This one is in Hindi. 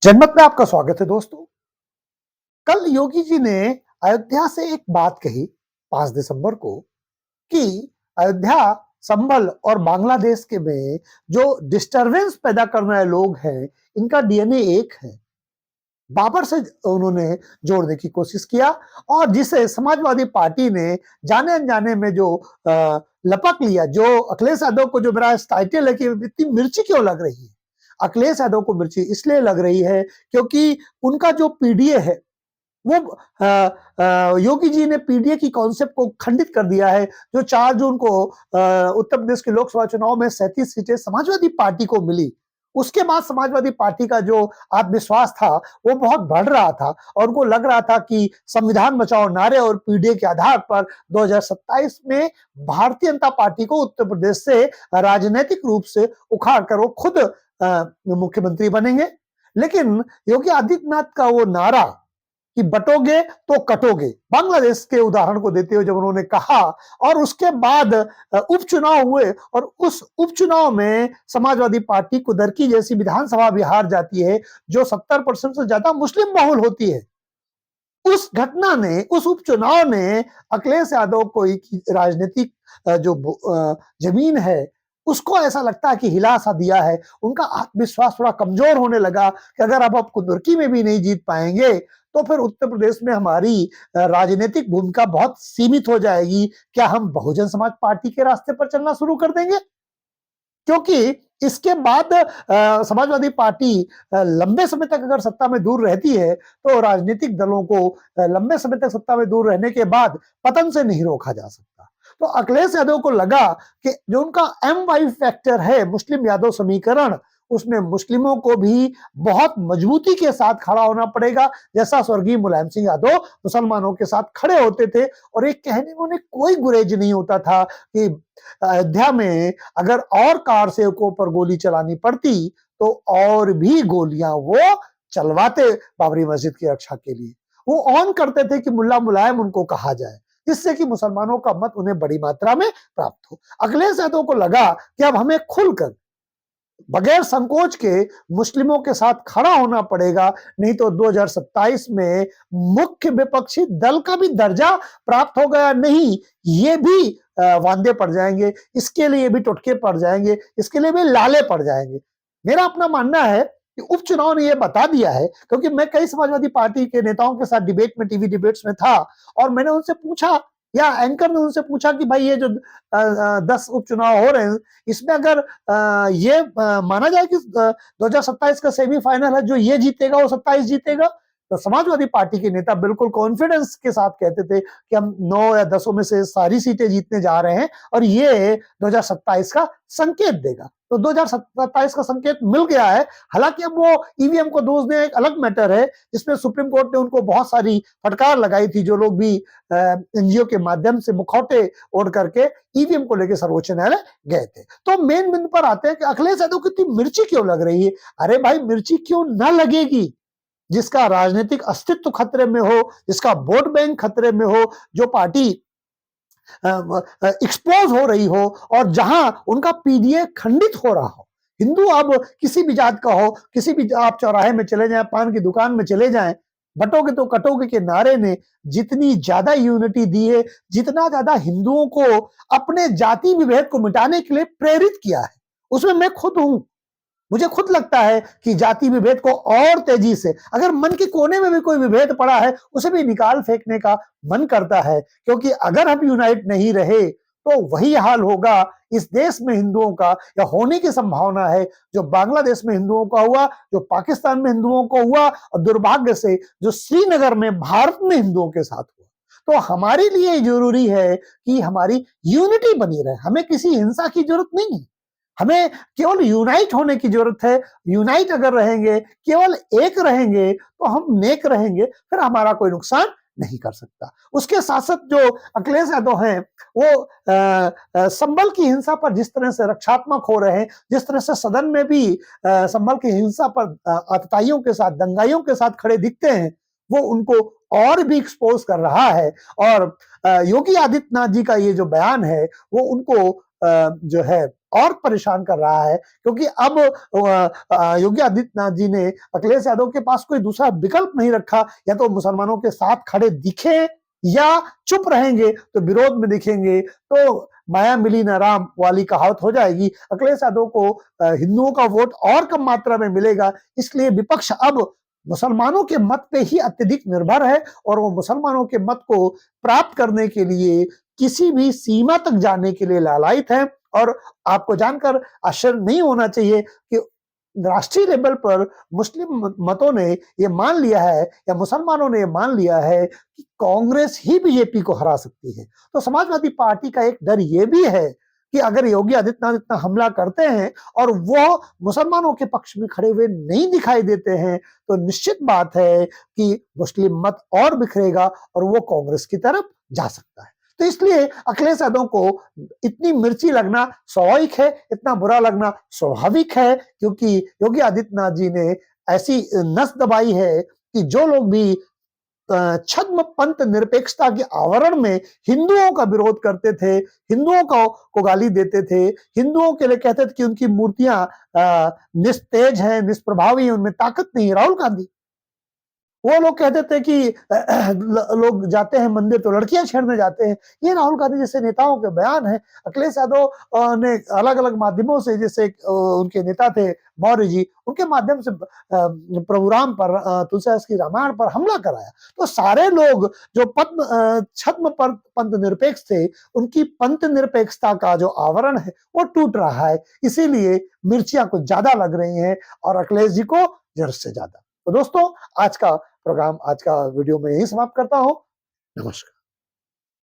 जनमत में आपका स्वागत है दोस्तों। कल योगी जी ने अयोध्या से एक बात कही 5 दिसंबर को कि अयोध्या, संभल और बांग्लादेश के में जो डिस्टरबेंस पैदा करने वाले लोग हैं, इनका डीएनए एक है। बाबर से उन्होंने जोड़ने की कोशिश किया और जिसे समाजवादी पार्टी ने जाने अनजाने में जो लपक लिया, जो अखिलेश यादव को जो मेरा टाइटल है कि इतनी मिर्ची क्यों लग रही है। अखिलेश यादव को मिर्ची इसलिए लग रही है क्योंकि उनका जो पीडीए है वो योगी जी ने पीडीए की कॉन्सेप्ट को खंडित कर दिया है। जो 4 जून को उत्तर प्रदेश के लोकसभा चुनाव में 37 सीटें समाजवादी पार्टी को मिली, उसके बाद समाजवादी पार्टी का जो आत्मविश्वास था वो बहुत बढ़ रहा था और उनको लग रहा था कि संविधान बचाओ नारे और पीडीए के आधार पर 2027 में भारतीय जनता पार्टी को उत्तर प्रदेश से राजनीतिक रूप से उखाड़ कर वो खुद मुख्यमंत्री बनेंगे। लेकिन योगी आदित्यनाथ का वो नारा कि बटोगे तो कटोगे, बांग्लादेश के उदाहरण को देते हुए जब उन्होंने कहा और उसके बाद उपचुनाव हुए और उस उपचुनाव में समाजवादी पार्टी कुदरकी जैसी विधानसभा भी हार जाती है जो 70% से ज्यादा मुस्लिम बहुल होती है। उस घटना ने, उस उपचुनाव ने अखिलेश यादव को राजनीतिक जो जमीन है उसको ऐसा लगता है कि हिला सा दिया है। उनका आत्मविश्वास थोड़ा कमजोर होने लगा कि अगर अब आप कुदरकी में भी नहीं जीत पाएंगे तो फिर उत्तर प्रदेश में हमारी राजनीतिक भूमिका बहुत सीमित हो जाएगी। क्या हम बहुजन समाज पार्टी के रास्ते पर चलना शुरू कर देंगे? क्योंकि इसके बाद समाजवादी पार्टी लंबे समय तक अगर सत्ता में दूर रहती है तो राजनीतिक दलों को लंबे समय तक सत्ता में दूर रहने के बाद पतन से नहीं रोका जा सकता। तो अखिलेश यादव को लगा कि जो उनका एम वाई फैक्टर है, मुस्लिम यादव समीकरण, उसमें मुस्लिमों को भी बहुत मजबूती के साथ खड़ा होना पड़ेगा, जैसा स्वर्गीय मुलायम सिंह यादव मुसलमानों के साथ खड़े होते थे। और एक कहने में उन्हें कोई गुरेज नहीं होता था कि अयोध्या में अगर और कार सेवकों पर गोली चलानी पड़ती तो और भी गोलियां वो चलवाते बाबरी मस्जिद की रक्षा के लिए। वो ऑन करते थे कि मुल्ला मुलायम उनको कहा जाए, जिससे कि मुसलमानों का मत उन्हें बड़ी मात्रा में प्राप्त हो। अखिलेश यादव को लगा कि अब हमें खुलकर बगैर संकोच के मुस्लिमों के साथ खड़ा होना पड़ेगा, नहीं तो 2027 में मुख्य विपक्षी दल का भी दर्जा प्राप्त हो गया नहीं, ये भी वांदे पड़ जाएंगे, इसके लिए भी टुटके पड़ जाएंगे, इसके लिए भी लाले पड़ जाएंगे। मेरा अपना मानना है कि उपचुनाव ने यह बता दिया है, क्योंकि मैं कई समाजवादी पार्टी के नेताओं के साथ डिबेट में, टीवी डिबेट्स में था और मैंने उनसे पूछा या एंकर ने उनसे पूछा कि भाई ये जो 10 उपचुनाव हो रहे हैं इसमें अगर ये माना जाए कि 2027 का सेमीफाइनल है, जो ये जीतेगा वो 27 जीतेगा, तो समाजवादी पार्टी के नेता बिल्कुल कॉन्फिडेंस के साथ कहते थे कि हम 9 या 10 में से सारी सीटें जीतने जा रहे हैं और ये 2027 का संकेत देगा। तो 2027 का संकेत मिल गया है। हालांकि अब वो ईवीएम को दोष दें एक अलग मैटर है, जिसमें सुप्रीम कोर्ट ने उनको बहुत सारी फटकार लगाई थी, जो लोग भी एनजीओ के माध्यम से मुखौटे ओढ़ करके ईवीएम को लेकर सर्वोच्च न्यायालय गए थे। तो मेन बिंदु पर आते हैं कि अखिलेश यादव की इतनी मिर्ची क्यों लग रही है। अरे भाई, मिर्ची क्यों ना लगेगी जिसका राजनीतिक अस्तित्व खतरे में हो, जिसका वोट बैंक खतरे में हो, जो पार्टी एक्सपोज हो रही हो और जहां उनका पीडीए खंडित हो रहा हो। हिंदू अब किसी भी जात का हो, किसी भी आप चौराहे में चले जाएं, पान की दुकान में चले जाएं, बटोगे तो कटोगे के नारे ने जितनी ज्यादा यूनिटी दी है, जितना ज्यादा हिंदुओं को अपने जाति विभेद को मिटाने के लिए प्रेरित किया है, उसमें मैं खुद हूं। मुझे खुद लगता है कि जाति विभेद को और तेजी से, अगर मन के कोने में भी कोई विभेद पड़ा है, उसे भी निकाल फेंकने का मन करता है, क्योंकि अगर हम यूनाइट नहीं रहे तो वही हाल होगा इस देश में हिंदुओं का, या होने की संभावना है जो बांग्लादेश में हिंदुओं का हुआ, जो पाकिस्तान में हिंदुओं को हुआ और दुर्भाग्य से जो श्रीनगर में भारत में हिंदुओं के साथ हुआ। तो हमारे लिए जरूरी है कि हमारी यूनिटी बनी रहे, हमें किसी हिंसा की जरूरत नहीं है, हमें केवल यूनाइट होने की जरूरत है। यूनाइट अगर रहेंगे, केवल एक रहेंगे, तो हम नेक रहेंगे, फिर हमारा कोई नुकसान नहीं कर सकता। उसके साथ साथ जो अखिलेश यादव हैं वो संभल की हिंसा पर जिस तरह से रक्षात्मक हो रहे हैं, जिस तरह से सदन में भी संभल की हिंसा पर आतताइयों के साथ, दंगाइयों के साथ खड़े दिखते हैं, वो उनको और भी एक्सपोज कर रहा है। और योगी आदित्यनाथ जी का ये जो बयान है वो उनको जो है और परेशान कर रहा है, क्योंकि अब योगी आदित्यनाथ जी ने अखिलेश यादव के पास कोई दूसरा विकल्प नहीं रखा, या तो मुसलमानों के साथ खड़े दिखे या चुप रहेंगे तो विरोध में दिखेंगे, तो माया मिली न राम वाली कहावत हो जाएगी। अखिलेश यादव को हिंदुओं का वोट और कम मात्रा में मिलेगा, इसलिए विपक्ष अब मुसलमानों के मत पे ही अत्यधिक निर्भर है, और वो मुसलमानों के मत को प्राप्त करने के लिए किसी भी सीमा तक जाने के लिए लालायित है। और आपको जानकर आश्चर्य नहीं होना चाहिए कि राष्ट्रीय लेवल पर मुस्लिम मतों ने ये मान लिया है, या मुसलमानों ने ये मान लिया है कि कांग्रेस ही बीजेपी को हरा सकती है। तो समाजवादी पार्टी का एक डर ये भी है कि अगर योगी आदित्यनाथ इतना हमला करते हैं और वो मुसलमानों के पक्ष में खड़े हुए नहीं दिखाई देते हैं, तो निश्चित बात है कि मुस्लिम मत और बिखरेगा और वो कांग्रेस की तरफ जा सकता है। तो इसलिए अखिलेश यादव को इतनी मिर्ची लगना स्वाभाविक है, इतना बुरा लगना स्वाभाविक है, क्योंकि योगी आदित्यनाथ जी ने ऐसी नस दबाई है कि जो लोग भी छद्म पंथ निरपेक्षता के आवरण में हिंदुओं का विरोध करते थे, हिंदुओं को गाली देते थे, हिंदुओं के लिए कहते थे कि उनकी मूर्तियां निस्तेज हैं, निष्प्रभावी हैं, उनमें ताकत नहीं है। राहुल गांधी, वो लोग कहते थे कि लोग जाते हैं मंदिर तो लड़कियां छेड़ने जाते हैं। ये राहुल गांधी जैसे नेताओं के बयान है। अखिलेश यादव ने अलग अलग माध्यमों से, जैसे उनके नेता थे मौर्य जी, उनके माध्यम से प्रभु राम पर, तुलसीदास की रामायण पर हमला कराया। तो सारे लोग जो छद्म पंथ निरपेक्ष थे, उनकी पंथ निरपेक्षता का जो आवरण है वो टूट रहा है। इसीलिए मिर्चियां कुछ ज्यादा लग रही हैं और अखिलेश जी को जरूरत से ज्यादा। तो दोस्तों, आज का वीडियो में यही समाप्त करता हूं। नमस्कार।